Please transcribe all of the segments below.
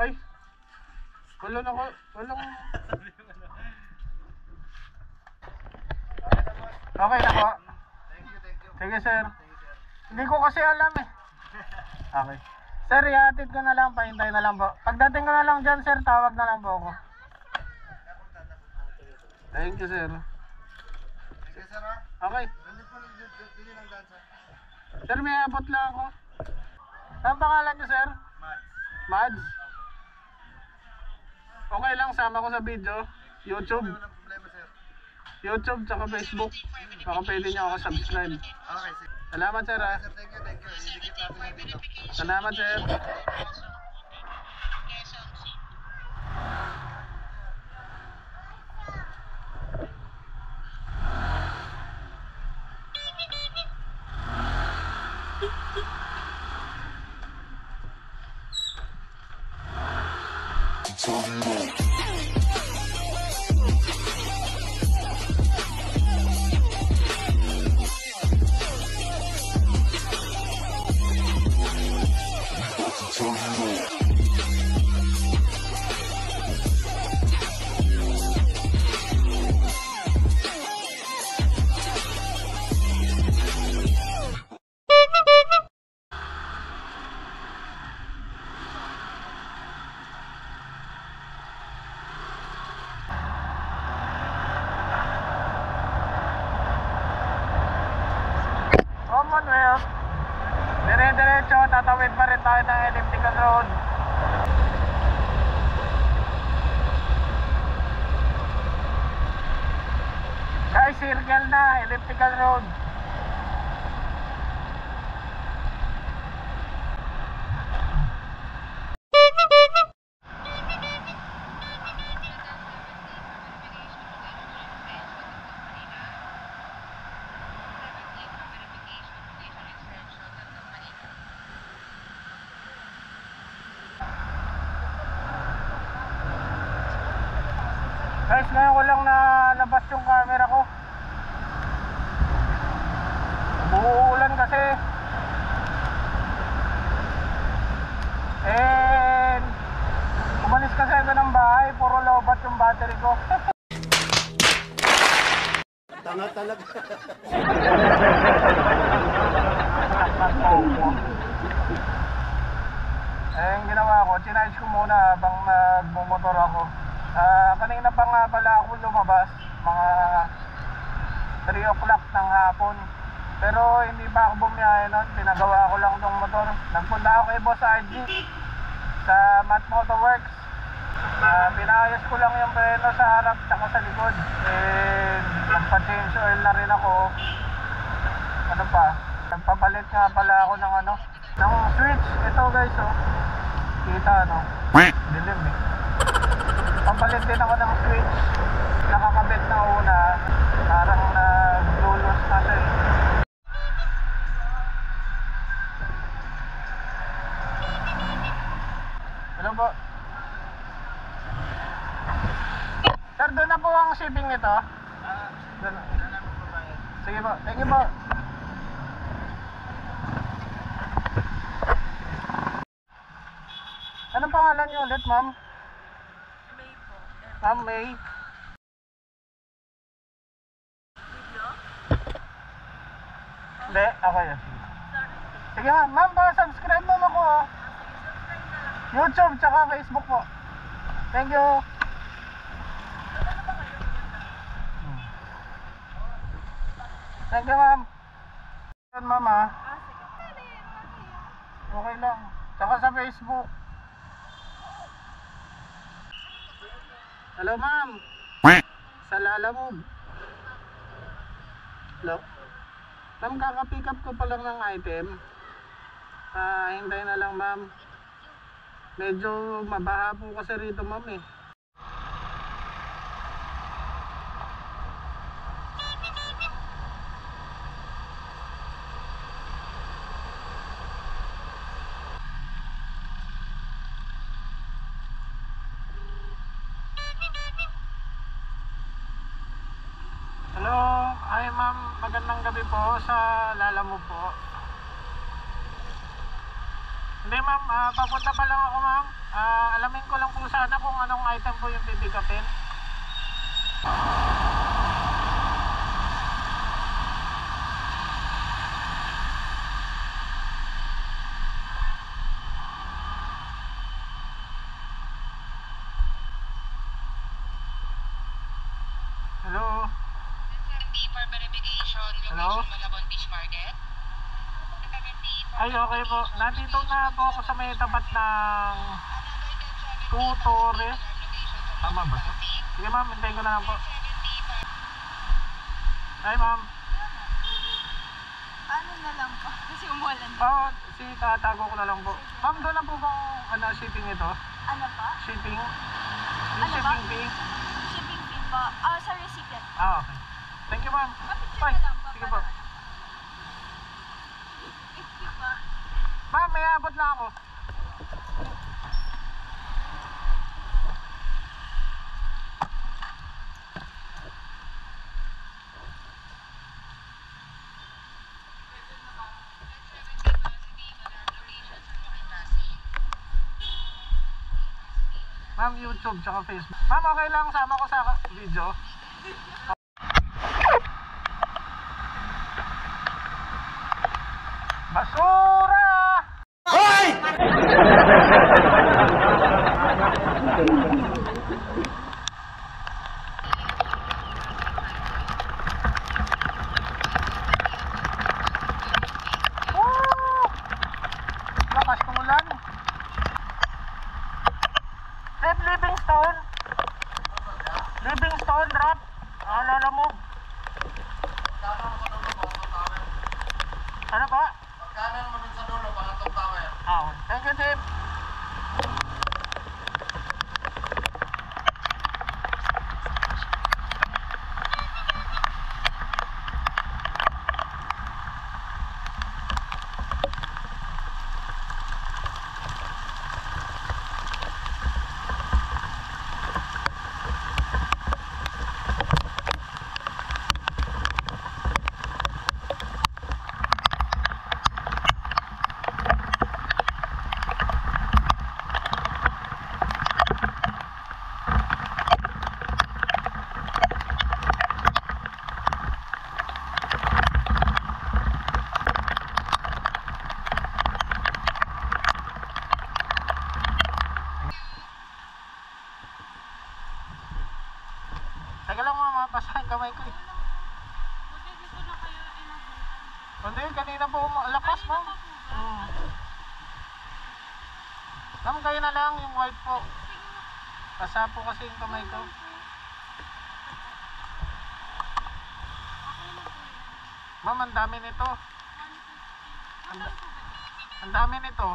Ay! Wala na ko. Walang... Okay na po. Thank you, thank you. Sige sir. Hindi ko kasi alam eh. Okay. Sir, ihatid ko na lang. Pahintay na lang po. Pagdating ko na lang dyan sir, tawag na lang po ako. Thank you sir. Thank you, sir, ha? Okay. Nandito po lang dito lang daan, sir. Sir, may abot lang ako. Ang pangalan niyo sir? Mads. Mads? Okay lang, sama ko sa video. YouTube. Walang problema, sir. YouTube tsaka Facebook. Baka pwede niyo ako subscribe. Okay, sir. Salamat sir ha. Sir, thank you, thank you. Idikit natin yung dito. Salamat sir. Commonwealth. Dire-diretso, tatawid pa rin tayo ng elliptical road. Guys, circle na, elliptical road. Guys, ngayon ko lang nalabas yung camera ko. Uulan kasi. And umalis kasi ako ng bahay, puro lobat yung battery ko. Tanga talaga. Yung ginawa ko, chinarge ko muna habang nagmumotor ako. Kanina pa nga pala ako lumabas, mga 3 o'clock ng hapon. Pero hindi pa ako bumiyahe nun, pinagawa ko lang tong motor. Nagpunta ako kay Boss RG sa Mat Motorworks. Pinayos ko lang yung preno sa harap at sa likod. And nagpa-change oil na rin ako. Ano pa? Nagpapalit nga pala ako ng ng switch. Ito guys, oh. Kita dilim eh. Papalit din ako ng switch. Nakakabit na una. Parang naglulos na siya eh. Hello po. Sir, doon na po ang shipping nito. Doon na. Sige po. Thank you po. Anong pangalan niyo ulit, ma'am? May po. Ma'am May. Video? Hindi, okay. Sorry. Sige ma'am, subscribe mo ako ha. Subscribe na lang. YouTube tsaka Facebook po. Thank you. Ano ba kayo? Thank you ma'am. Yan ma'am ha. Sige. Okay lang. Tsaka sa Facebook. Hello ma'am. Sa Lalamove. Hello. Ma'am, kaka-pick up ko pa lang ng item. Hintay na lang ma'am. Medyo mabaha po kasi rito ma'am eh. Hello, hi ma'am, magandang gabi po sa Lalamove po. Hindi ma'am, papunta pa lang ako ma'am. Alam Alamin ko lang po sana kung anong item po yung bibigapin. Hello? 70 for verification, Hello? location Malabon Beach Market. 70 for Ay, okay po. Nandito na po ako sa may tapat ng Tutore. Tama ba to? Sige ma'am, hintayin ko na lang po. Ay ma'am. Ano na lang po? Kasi umulan. Oo, tatago ko na lang po. Ma'am, doon na po bang shipping ito? Ano pa? Shipping? Yung Ano ba? shipping fee? Shipping fee po. Sa recipient po. Okay. Thank you ma'am. Kapicture Ay, na lang po. sige po. Thank you po. Ma'am, may abot na ako. Ma'am, YouTube tsaka Facebook. Ma'am, okay lang sama ko sa video. Basura! Woo! Lakas ng ulan. Livingstone. Livingstone drop. Alala mo. Ano pa? Kanan mo dun sa dulo, pangatong tower. Thank you, Tim. Teka lang mama, basahin kamay ko eh. Buti dito na kayo inabutan. Hindi, kanina po lakas ma'am. Ma'am, kayo na lang yung white po. Basa po kasi yung kamay ko. Ma'am, ang dami nito. Ang dami nito.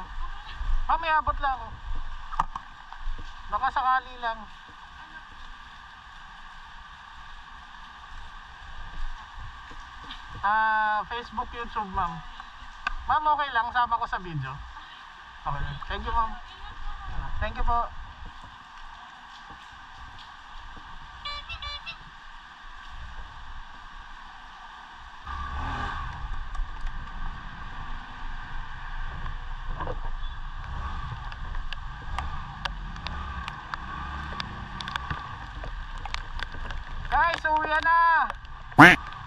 Ma'am, may abot lang ako. Baka sakali lang. Facebook, YouTube, ma'am. Ma'am, okay lang, sama ko sa video. Okay. Thank you, ma'am. Thank you po. Guys, uwi na.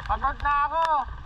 Pagod na ako.